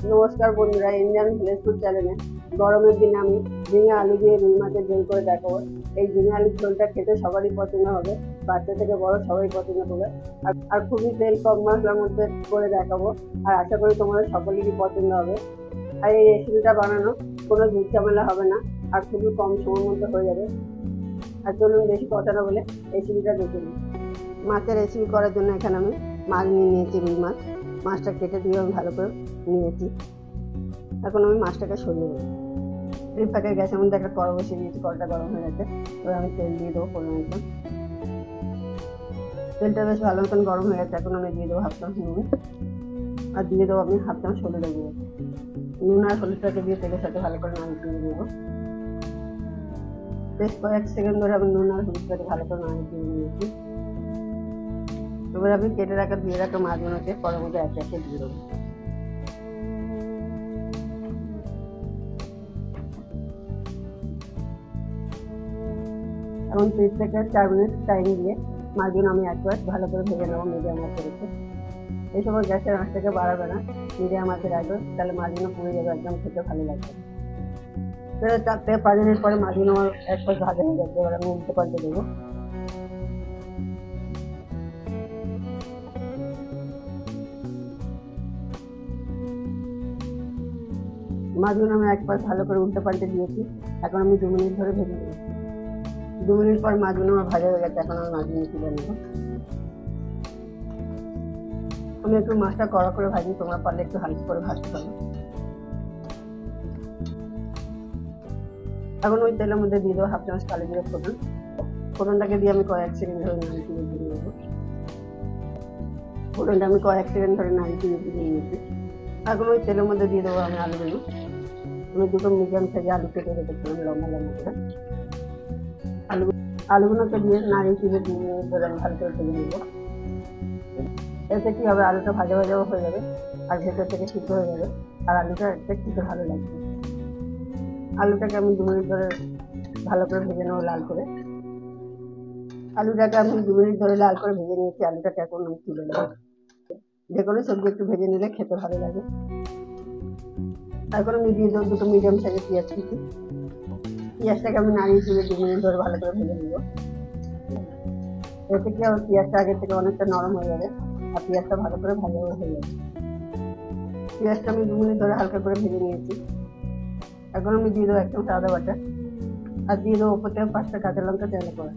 নমস্কার বন্ধুরা, Indian village food চ্যানেলে গরমের দিনে আমি ঝিঙে আলু দিয়ে রুই মাছের ঝোল করে দেখাবো। এই ঝিঙে আলুর ঝোলটা খেতে সবারই পছন্দ হবে, বাচ্চা থেকে বড় সবাই পছন্দ করবে। আর খুবই তেল কম মশলার মধ্যে করে দেখাবো, আর আশা করি তোমাদের সকলেরই পছন্দ হবে। আর এই রেসিপিটা বানানো কোনো ঝুট ঝামেলা হবে না, আর খুবই কম সময়ের মধ্যে হয়ে যাবে। আর চলুন বেশি কথা না বলে রেসিপিটা দেখে নিই। মাছের রেসিপি করার জন্য এখানে আমি মাছ নিয়ে নিয়েছি, রুই মাছ। মাছটা কেটে দিয়ে আমি ভালো করে নিয়েছি। এখন আমি মাছটাকে সরিয়ে দেবো। এই ফাঁকে গ্যাসের মধ্যে একটা কড়া বসিয়ে দিয়েছি, কড়াটা গরম হয়ে গেছে। এবার আমি তেল দিয়ে দেবো পরিমাণ মতন। তেলটা বেশ ভালো মতন গরম হয়ে গেছে। এখন আমি দিয়ে দেবো হাফ চামচ নুন, আর দিয়ে দেবো আমি হাফ চামচ হলুদ গুঁড়ো। নুন আর হলুদটাকে দিয়ে তেলের সাথে ভালো করে নাড়িয়ে দেবো। বেশ কয়েক সেকেন্ড ধরে আমি নুন আর হলুদটাকে ভালো করে নাড়িয়ে নিয়েছি। এবার আমি কেটে রাখা দিয়ে রাখা মাছগুলোকে কড়ার মধ্যে একে একে দিয়ে দেবো। এখন 3 থেকে 4 মিনিট টাইম দিয়ে মাছগুলো আমি একবার ভালো করে ভেজে নেবো মিডিয়াম আঁচে রেখে। এই সময় গ্যাসের আঁচটাকে বাড়াবে না, মিডিয়াম আঁচে রাখবে, তাহলে মাছগুলো পুড়ে যাবে, একদম খেতে ভালো লাগবে। 4 থেকে 5 মিনিট পরে মাছগুলো আমার এক পাশ ভাজা হয়ে যাবে। এবার আমি উল্টে পাল্টে দেবো। মাছগুলো আমি এক পাশ ভালো করে উল্টে পাল্টে দিয়েছি। এখন আমি 2 মিনিট ধরে ভেজে নেবো। 2 মিনিট পর মাছগুলো আমার ভাজা হয়ে গেছে। এখন আমি মাছগুলো তুলে নেবো। আমি একটু মাছটা কড়া করে ভাজি, তোমরা পারলে একটু হালকা করে ভাজতে পারো। এখন ওই তেলের মধ্যে দিয়ে দেবো হাফ চামচ কালো জিরে ফোড়ন। ফোড়নটাকে দিয়ে আমি কয়েক সেকেন্ড ধরে নাড়িয়ে দিয়ে নেবো। ফোড়নটা আমি কয়েক সেকেন্ড ধরে নাড়িয়ে দিয়ে নিয়েছি। এখন ওই তেলের মধ্যে দিয়ে দেবো আমি আলুগুলো। আমি দুটো মিডিয়াম সাইজে আলু কেটে রেখেছিলাম লম্বা লম্বা করে। আলুগুলোকে দিয়ে নাড়িয়ে 2 মিনিট ধরে আমি ভালো করে ভেজে নেবো। এতে কি হবে, আলুটা ভাজা ভাজাও হয়ে যাবে, আর ভেতর থেকে সিদ্ধ হয়ে যাবে, আর আলুটা খেতে ভালো লাগবে। আলুটাকে আমি 2 মিনিট ধরে ভালো করে ভেজে নেবো লাল করে। আলুটাকে আমি 2 মিনিট ধরে লাল করে ভেজে নিয়েছি। আলুটাকে এখন আমি তুলে নেবো। যে কোনো সবজি একটু ভেজে নিলে খেতে ভালো লাগে। এখন আমি দিয়ে দেবো দুটো মিডিয়াম সাইজের পেঁয়াজ কুচি। পেঁয়াজটাকে আমি নাড়িয়ে 2 মিনিট ধরে ভালো করে ভেজে নেবো। এতে কি হবে, পেঁয়াজটা আগের থেকে অনেকটা নরম হয়ে যাবে, আর পেঁয়াজটা ভালো করে ভাজাও হয়ে যাবে। পেঁয়াজটা আমি 2 মিনিট ধরে হালকা করে ভেজে নিয়েছি। এখন আমি দিয়ে দেবো 1 চামচ আদা বাটা, আর দিয়ে দেবো ওপর থেকে 5টা কাঁচা লঙ্কা তেলে করে।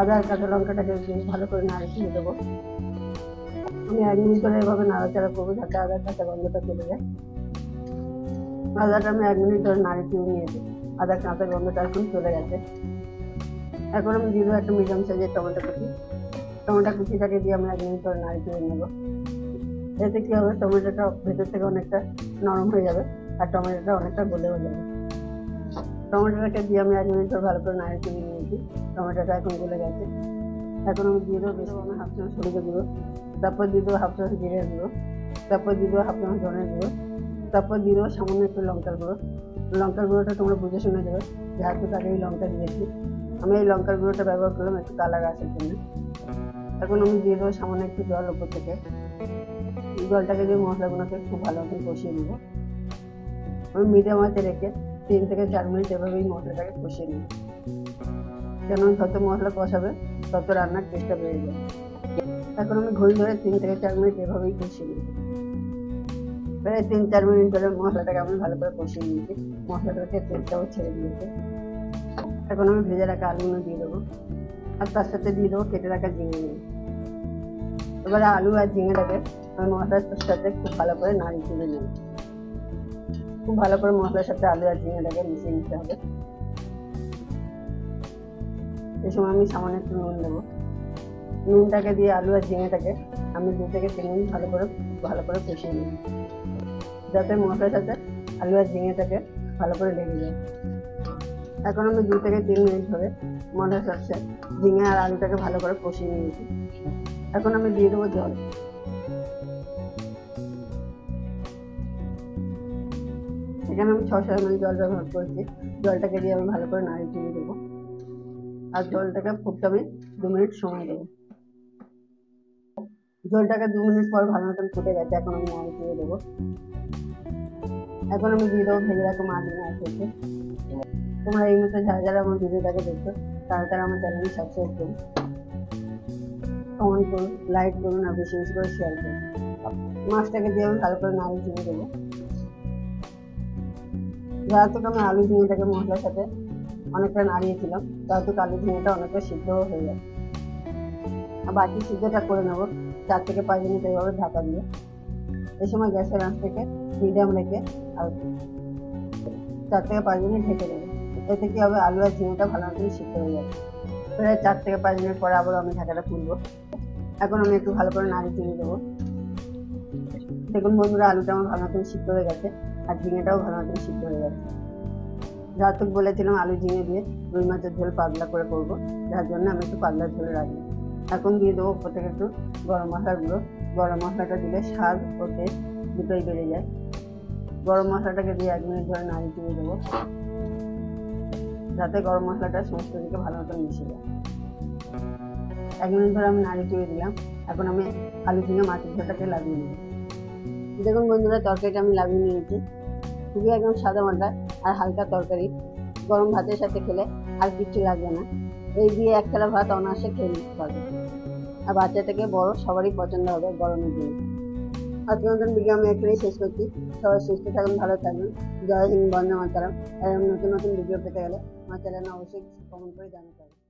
আদা আর কাঁচা লঙ্কাটাকে ভালো করে নাড়িয়ে দেবো। আমি 1 মিনিট ধরে এভাবে নাড়াচাড়া করবো, যাতে আদার কাঁচা গন্ধটা চলে যায়। আদাটা আমি 1 মিনিট ধরে নাড়িয়ে নিয়েছি। আদার কাঁচা গন্ধটা এখন চলে গেছে। এখন আমি দিয়ে দেবো একটা মিডিয়াম সাইজের টমেটো কুচি। টমেটো কুচিটাকে দিয়ে আমি 1 মিনিট ধরে নাড়িয়ে নেবো। এতে কি হবে, টমেটোটা ভেতর থেকে অনেকটা নরম হয়ে যাবে, আর টমেটোটা অনেকটা গলেও যাবে। টমেটোটাকে দিয়ে আমি 1 মিনিট ধরে ভালো করে নাড়িয়ে নিয়েছি। টমেটোটা এখন গলে গেছে। এখন আমি দিয়ে দেবো বেশ আমি হাফ চামচ হলুদের গুঁড়ো, তারপর দিয়ে দেবো হাফ চামচ জিরের গুঁড়ো, তারপর দিয়ে দেবো হাফ চামচ ধনের গুঁড়ো, তারপর দিয়ে দেবো সামান্য একটু লঙ্কার গুঁড়ো। লঙ্কার গুঁড়োটা তোমরা বুঝে শুনে দেবে, যেহেতু তাকে এই লঙ্কা দিয়েছি। আমি এই লঙ্কার গুঁড়োটা ব্যবহার করলাম একটু কালার আসার জন্য। এখন আমি দিয়ে দেবো সামান্য একটু জল ওপর থেকে। জলটাকে দিয়ে মশলাগুলোকে খুব ভালো মতো কষিয়ে নেবো। আমি মিডিয়াম আঁচে রেখে 3 থেকে 4 মিনিট এভাবেই মশলাটাকে কষিয়ে নেব। কেন, যত মশলা কষাবে তত রান্নার টেস্টটা বেড়ে যাবে। এখন আমি ঘড়ি ধরে 3 থেকে 4 মিনিট এভাবেই কষিয়ে নেব। প্রায় 3-4 মিনিট ধরে মশলাটাকে আমি ভালো করে কষিয়ে নিয়েছি। মশলাটাকে তেলটাও ছেড়ে দিয়েছে। এখন আমি ভেজে রাখা আলুগুলো দিয়ে দেবো, আর তার সাথে দিয়ে দেবো কেটে রাখা ঝিঙে নিয়ে। এবারে আলু আর ঝিঙেটাকে আমি মশলার সাথে খুব ভালো করে নাড়িয়ে নেব। খুব ভালো করে মশলার সাথে আলু আর ঝিঙেটাকে মিশিয়ে নিতে হবে। এই সময় আমি সামান্য একটু নুন দেবো। নুনটাকে দিয়ে আলু আর ঝিঙেটাকে আমি 2 থেকে 3 মিনিট ভালো করে কষিয়ে নিই, যাতে মশলার সাথে আলু আর ঝিঙেটাকে ভালো করে লেগে যায়। এখন আমি 2 থেকে 3 মিনিট ধরে মশলার সাথে ঝিঙে আর আলুটাকে ভালো করে কষিয়ে নিয়েছি। এখন আমি দিয়ে দেবো জল। এখানে আমি 6-7 ml জল ব্যবহার করেছি। জলটাকে দিয়ে আমি ভালো করে নাড়িয়ে দেবো, আর জলটাকে ফুটতে আমি 2 মিনিট সময় দেবো। জলটাকে 2 মিনিট পর ভালো মতন ফুটে গেছে। এখন আমি নাড়িয়ে দেবো। এখন আমি দিয়ে দেবো ভেজে রাখা মাছ নিয়ে আসতে। তোমরা এই মতো যারা যারা আমার ভিডিওটাকে দেখছো তারা তারা আমার চ্যানেলটি সাবস্ক্রাইব করুন, কমেন্ট করুন, লাইক করুন আর বেশি বেশি করে শেয়ার করুন। মাছটাকে দিয়ে আমি ভালো করে নাড়িয়ে ঝিঙে দেবো। যারা থেকে আমি আলু ঝিঙেটাকে মশলার সাথে অনেকটা নাড়িয়েছিলাম, তার থেকে আলু ঝিঙেটা অনেকটা সিদ্ধ হয়ে যায়। আর বাকি সিদ্ধটা করে নেবো 4 থেকে 5 মিনিট এইভাবে ঢাকা দিয়ে। এই সময় গ্যাসের আঁচ থেকে মিডিয়াম রেখে আর 4 থেকে 5 মিনিট ঢেকে দেবো। এতে কি হবে, আলু আর ঝিঙেটা ভালো মতন সিদ্ধ হয়ে যাবে। প্রায় 4 থেকে 5 মিনিট পরে আবার আমি ঢাকাটা খুলবো। এখন আমি একটু ভালো করে নাড়িয়ে চিনি দেবো। দেখুন বন্ধুরা, আলুটা আমার ভালো মতন সিদ্ধ হয়ে গেছে আর ঝিঙেটাও ভালো মতন সিদ্ধ হয়ে গেছে। যাতে বলেছিলাম আলু ঝিঙে দিয়ে রুই মাছের ঝোল পাতলা করে করবো, যার জন্য আমি একটু পাতলা ঝোল রাখি। এখন দিয়ে দেবো উপর থেকে একটু গরম মশলার গুঁড়ো। গরম মশলাটা দিলে স্বাদ ও টেস্ট দুটোই বেড়ে যায়। গরম মশলাটাকে দিয়ে 1 মিনিট ধরে নাড়িয়ে চিনি দেবো, যাতে গরম মশলাটা সমস্ত দিকে ভালো মতন মিশে যায়। 1 মিনিট ধরে আমি নাড়িয়ে চিনি দিলাম। এখন আমি আলু ঝিঙে মাছের ঝোলটাকে লাগিয়ে নিই। দেখুন বন্ধুরা, তরকারিটা আমি লাগিয়ে নিয়েছি। খুবই একদম সাদা মাটা আর হালকা তরকারি, গরম ভাতের সাথে খেলে আর কিছু লাগবে না। এই দিয়ে 1 থালা ভাত অনায়াসে খেয়ে নিতে পারবে। আর বাচ্চা থেকে বড় সবারই পছন্দ হবে গরমের দিনে। আজকের মতন ভিডিও আমি এখানেই শেষ করছি। সবাই সুস্থ থাকুন, ভালো থাকবেন। জয় হিন্দ, বন্দে মাতরম। এরকম নতুন নতুন ভিডিও পেতে গেলে আমার চ্যানেলে অবশ্যই কমেন্ট করে জানাতে হবে।